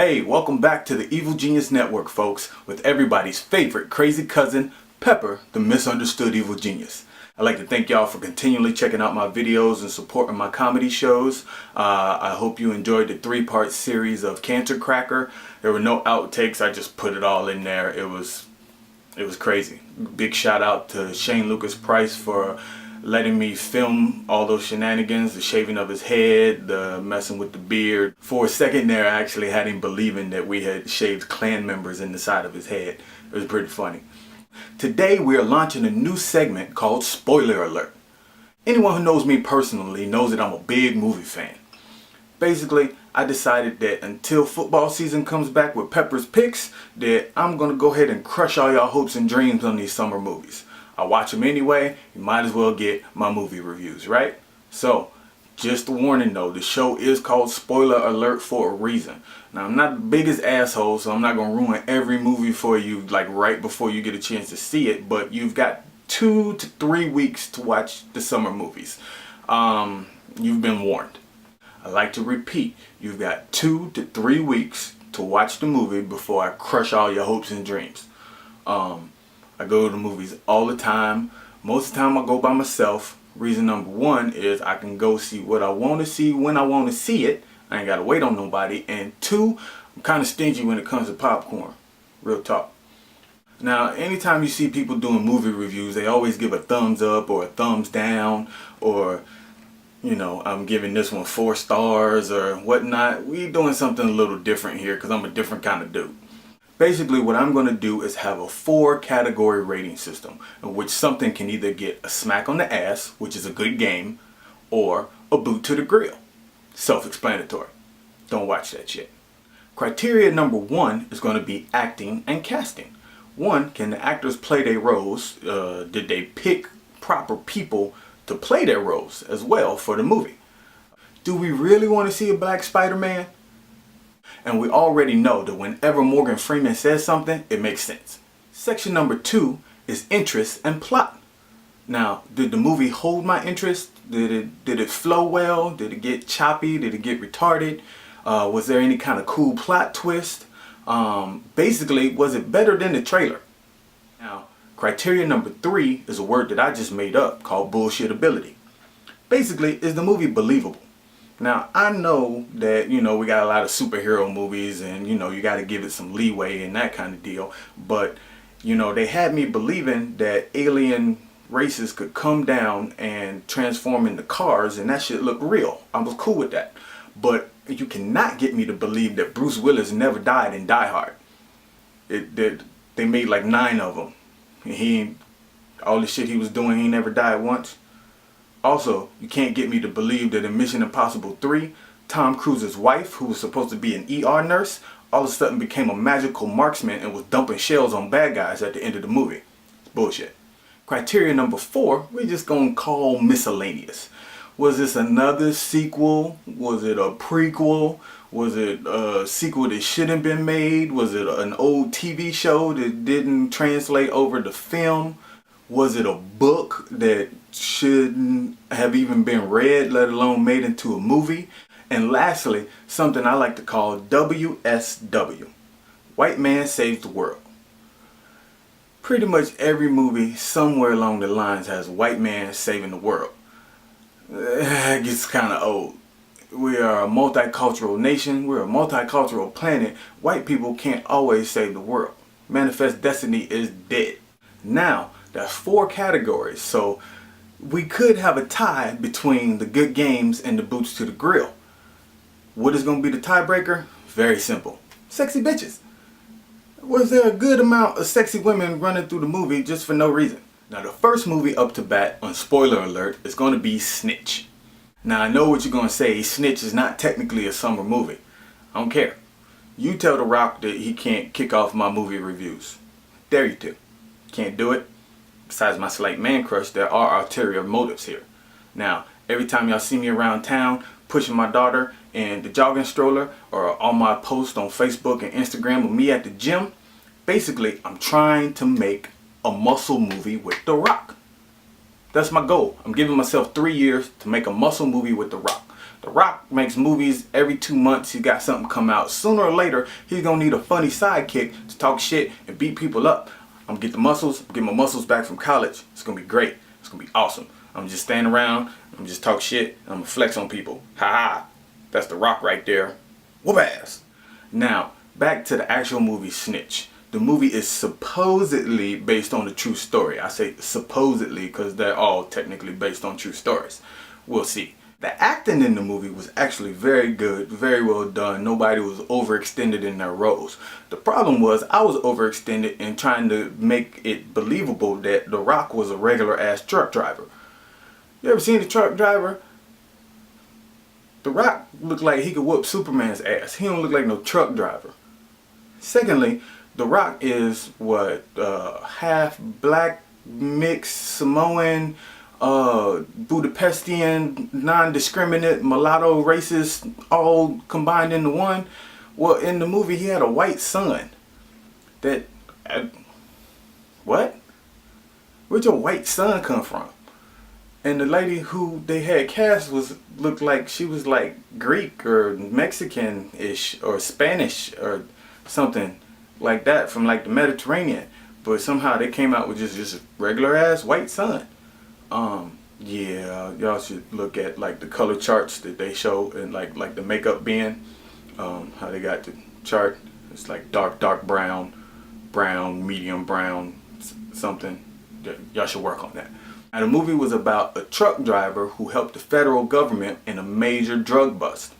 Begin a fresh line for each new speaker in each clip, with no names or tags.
Hey, welcome back to the Evil Genius Network, folks, with everybody's favorite crazy cousin, Pepper, the misunderstood evil genius. I'd like to thank y'all for continually checking out my videos and supporting my comedy shows. I hope you enjoyed the 3-part series of Cancer Cracker. There were no outtakes, I just put it all in there. It was crazy. Big shout out to Shane Lucas Price for letting me film all those shenanigans, the shaving of his head, the messing with the beard. For a second there, I actually had him believing that we had shaved Klan members in the side of his head. It was pretty funny. Today we are launching a new segment called Spoiler Alert. Anyone who knows me personally knows that I'm a big movie fan. Basically, I decided that until football season comes back with Pepper's picks, that I'm going to go ahead and crush all y'all hopes and dreams on these summer movies. I watch them anyway, you might as well get my movie reviews, right? So, just a warning though, the show is called Spoiler Alert for a reason. Now, I'm not the biggest asshole, so I'm not going to ruin every movie for you like right before you get a chance to see it, but you've got 2 to 3 weeks to watch the summer movies. You've been warned. I like to repeat, you've got 2 to 3 weeks to watch the movie before I crush all your hopes and dreams. I go to the movies all the time. Most of the time I go by myself. Reason number 1 is I can go see what I want to see when I want to see it. I ain't got to wait on nobody. And 2, I'm kind of stingy when it comes to popcorn. Real talk. Now, anytime you see people doing movie reviews, they always give a thumbs up or a thumbs down, or, you know, I'm giving this one 4 stars or whatnot. We doing something a little different here because I'm a different kind of dude. Basically, what I'm going to do is have a 4-category rating system in which something can either get a smack on the ass, which is a good game, or a boot to the grill. Self-explanatory. Don't watch that shit. Criteria number 1 is going to be acting and casting. 1, can the actors play their roles? Did they pick proper people to play their roles as well for the movie? Do we really want to see a black Spider-Man? And we already know that whenever Morgan Freeman says something, it makes sense. Section number 2 is interest and plot. Now, did the movie hold my interest? Did it flow well? Did it get choppy? Did it get retarded? Was there any kind of cool plot twist? Basically, was it better than the trailer? Now, criteria number 3 is a word that I just made up called bullshitability. Basically, is the movie believable? Now, I know that, you know, we got a lot of superhero movies and, you know, you got to give it some leeway and that kind of deal. But, you know, they had me believing that alien races could come down and transform into cars and that shit looked real. I was cool with that. But you cannot get me to believe that Bruce Willis never died in Die Hard. They made like 9 of them. All the shit he was doing, he never died once. Also, you can't get me to believe that in Mission Impossible 3, Tom Cruise's wife, who was supposed to be an ER nurse, all of a sudden became a magical marksman and was dumping shells on bad guys at the end of the movie. It's bullshit. Criteria number 4, we're just going to call miscellaneous. Was this another sequel? Was it a prequel? Was it a sequel that shouldn't have been made? Was it an old TV show that didn't translate over to film? Was it a book that shouldn't have even been read, let alone made into a movie? And lastly, something I like to call WSW. White man saves the world. Pretty much every movie somewhere along the lines has a white man saving the world. It gets kind of old. We are a multicultural nation. We're a multicultural planet. White people can't always save the world. Manifest destiny is dead. Now, that's 4 categories, so we could have a tie between the good games and the boots to the grill. What is going to be the tiebreaker? Very simple. Sexy bitches. Was there a good amount of sexy women running through the movie just for no reason? Now, the first movie up to bat on Spoiler Alert is going to be Snitch. Now, I know what you're going to say. Snitch is not technically a summer movie. I don't care. You tell The Rock that he can't kick off my movie reviews. Dare you to. Can't do it. Besides my slight man crush, there are ulterior motives here. Now, every time y'all see me around town pushing my daughter in the jogging stroller or on my post on Facebook and Instagram of me at the gym, basically I'm trying to make a muscle movie with The Rock. That's my goal. I'm giving myself 3 years to make a muscle movie with The Rock. The Rock makes movies every 2 months. He got something come out. Sooner or later, he's gonna need a funny sidekick to talk shit and beat people up. I'm gonna get the muscles, get my muscles back from college. It's gonna be great. It's gonna be awesome. I'm just standing around, I'm just talk shit, and I'm gonna flex on people. Ha ha. That's The Rock right there. Whoop ass. Now, back to the actual movie Snitch. The movie is supposedly based on a true story. I say supposedly because they're all technically based on true stories. We'll see. The acting in the movie was actually very good, very well done. Nobody was overextended in their roles. The problem was I was overextended in trying to make it believable that The Rock was a regular ass truck driver. You ever seen a truck driver? The Rock looked like he could whoop Superman's ass. He don't look like no truck driver. Secondly, The Rock is what, half black, mixed, Samoan, Budapestian, non-discriminate, mulatto, racist, all combined into one. Well, in the movie, he had a white son. What? Where'd your white son come from? And the lady who they had cast looked like she was like Greek or Mexican-ish or Spanish or something like that from like the Mediterranean. But somehow they came out with just a regular ass white son. Yeah, y'all should look at like the color charts that they show and like the makeup bin. How they got the chart. It's like dark brown, medium brown, something. Y'all should work on that. Now, the movie was about a truck driver who helped the federal government in a major drug bust.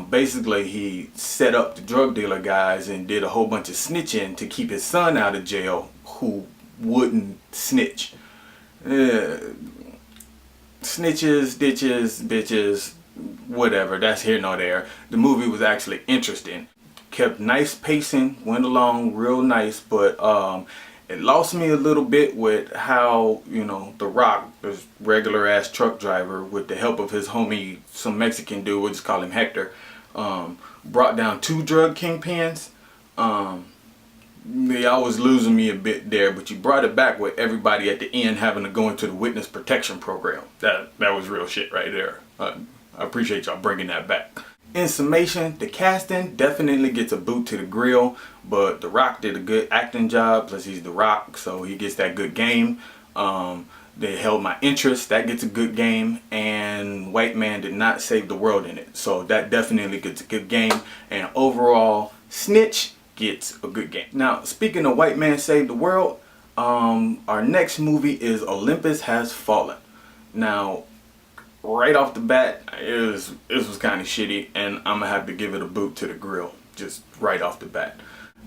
Basically, he set up the drug dealer guys and did a whole bunch of snitching to keep his son out of jail who wouldn't snitch. Snitches, ditches, bitches, whatever. That's here nor there. The movie was actually interesting. Kept nice pacing, went along real nice, but it lost me a little bit with how, you know, The Rock, this regular ass truck driver, with the help of his homie, some Mexican dude, we'll just call him Hector, brought down 2 drug kingpins. Y'all was losing me a bit there, but you brought it back with everybody at the end having to go into the witness protection program. That was real shit right there. I appreciate y'all bringing that back. In summation, the casting definitely gets a boot to the grill, but The Rock did a good acting job, plus he's The Rock, so he gets that good game. They held my interest, that gets a good game, and White Man did not save the world in it, so that definitely gets a good game, and overall, Snitch gets a good game. Now, speaking of White Man Saved the World, our next movie is Olympus Has Fallen. Now, right off the bat, it was kind of shitty, and I'm gonna have to give it a boot to the grill, just right off the bat.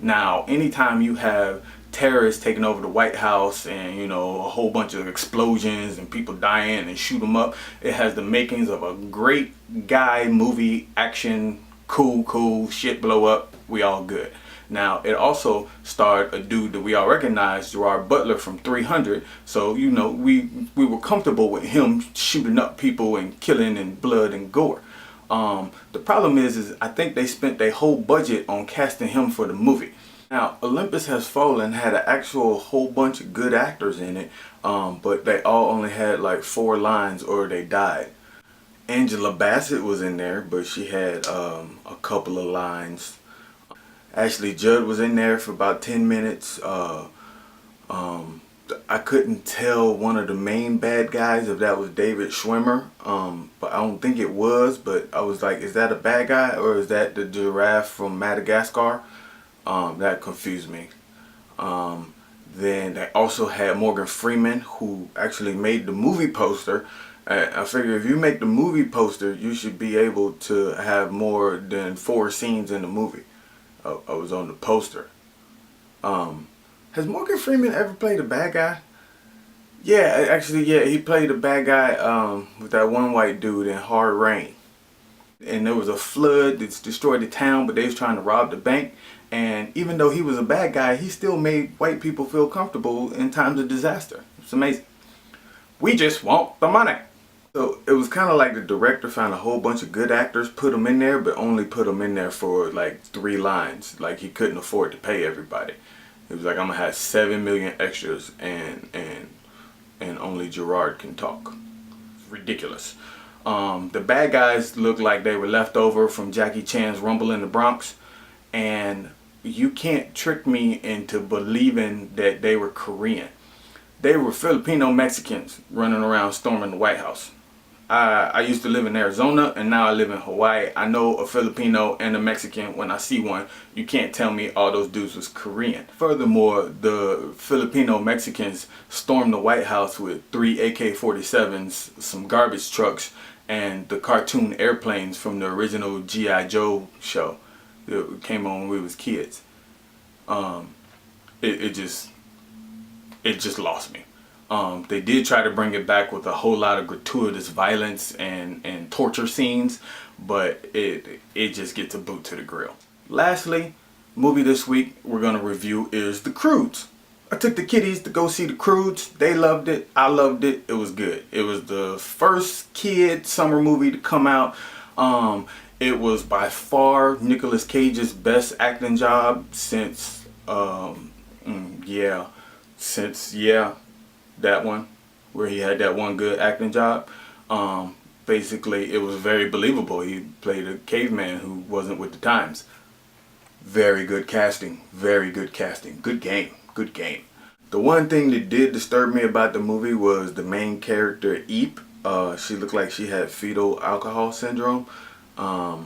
Now, anytime you have terrorists taking over the White House and, you know, a whole bunch of explosions and people dying and shoot them up, it has the makings of a great guy movie, action, cool, shit blow up, we all good. Now, it also starred a dude that we all recognize, Gerard Butler from 300. So, you know, we were comfortable with him shooting up people and killing and blood and gore. The problem is I think they spent their whole budget on casting him for the movie. Now, Olympus Has Fallen had an actual whole bunch of good actors in it, but they all only had like 4 lines or they died. Angela Bassett was in there, but she had a couple of lines. Ashley Judd was in there for about 10 minutes. I couldn't tell one of the main bad guys if that was David Schwimmer, but I don't think it was, but I was like, is that a bad guy or is that the giraffe from Madagascar? That confused me. Then they also had Morgan Freeman, who actually made the movie poster. I figure if you make the movie poster, you should be able to have more than 4 scenes in the movie. I was on the poster. Has Morgan Freeman ever played a bad guy? Yeah, actually, yeah, he played a bad guy with that one white dude in Hard Rain. And there was a flood that's destroyed the town, but they was trying to rob the bank. And even though he was a bad guy, he still made white people feel comfortable in times of disaster. It's amazing. We just want the money. So it was kind of like the director found a whole bunch of good actors, put them in there, but only put them in there for like 3 lines. Like he couldn't afford to pay everybody. He was like, I'm gonna have 7 million extras and only Gerard can talk. It's ridiculous. The bad guys look like they were left over from Jackie Chan's Rumble in the Bronx, and you can't trick me into believing that they were Korean. They were Filipino Mexicans running around storming the White House. I used to live in Arizona, and now I live in Hawaii. I know a Filipino and a Mexican when I see one. You can't tell me all those dudes was Korean. Furthermore, the Filipino Mexicans stormed the White House with 3 AK-47s, some garbage trucks, and the cartoon airplanes from the original G.I. Joe show that came on when we was kids. It just lost me. They did try to bring it back with a whole lot of gratuitous violence and torture scenes, but it just gets a boot to the grill. Lastly, movie this week we're going to review is The Croods. I took the kiddies to go see The Croods. They loved it. I loved it. It was good. It was the first kid summer movie to come out. It was by far Nicolas Cage's best acting job since that one, where he had that one good acting job. Basically, it was very believable. He played a caveman who wasn't with the times. Very good casting. Very good casting. Good game. Good game. The one thing that did disturb me about the movie was the main character, Eep. She looked like she had fetal alcohol syndrome. I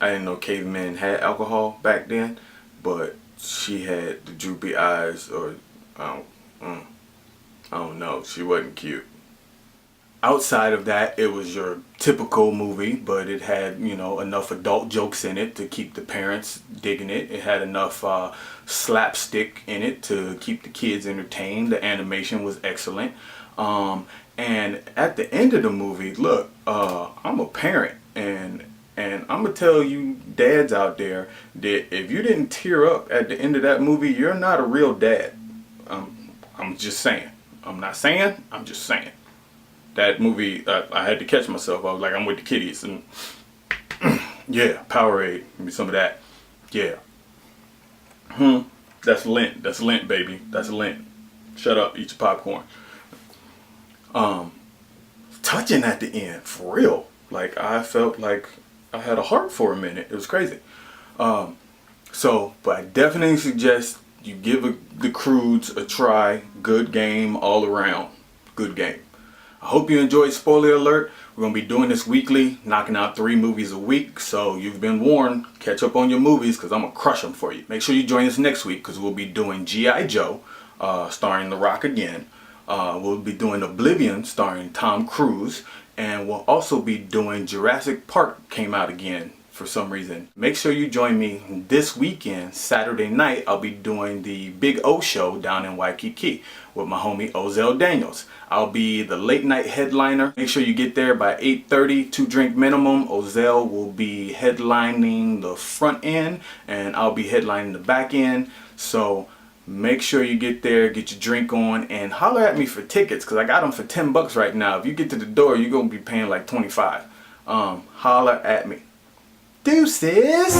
didn't know cavemen had alcohol back then, but she had the droopy eyes, or I don't know, she wasn't cute. Outside of that, it was your typical movie, but it had, you know, enough adult jokes in it to keep the parents digging it. It had enough slapstick in it to keep the kids entertained. The animation was excellent. And at the end of the movie, look, I'm a parent, and I'm gonna tell you dads out there that if you didn't tear up at the end of that movie, you're not a real dad. I'm just saying. I'm not saying, I'm just saying. That movie, I had to catch myself. I was like, I'm with the kiddies, and yeah, Powerade, give me some of that. Yeah. That's Lent. That's Lent, baby. That's Lent. Shut up, eat your popcorn. Touching at the end, for real. Like, I felt like I had a heart for a minute. It was crazy. But I definitely suggest you give The Croods a try. Good game all around. Good game. I hope you enjoyed Spoiler Alert. We're going to be doing this weekly, knocking out 3 movies a week. So you've been warned. Catch up on your movies, because I'm going to crush them for you. Make sure you join us next week, because we'll be doing G.I. Joe, starring The Rock again. We'll be doing Oblivion, starring Tom Cruise. And we'll also be doing Jurassic Park, came out again for some reason. Make sure you join me this weekend, Saturday night. I'll be doing the Big O show down in Waikiki with my homie Ozell Daniels. I'll be the late night headliner. Make sure you get there by 8:30, 2 drink minimum. Ozell will be headlining the front end, and I'll be headlining the back end. So make sure you get there, get your drink on, and holler at me for tickets, because I got them for $10 right now. If you get to the door, you're going to be paying like $25. Holler at me. Deuces!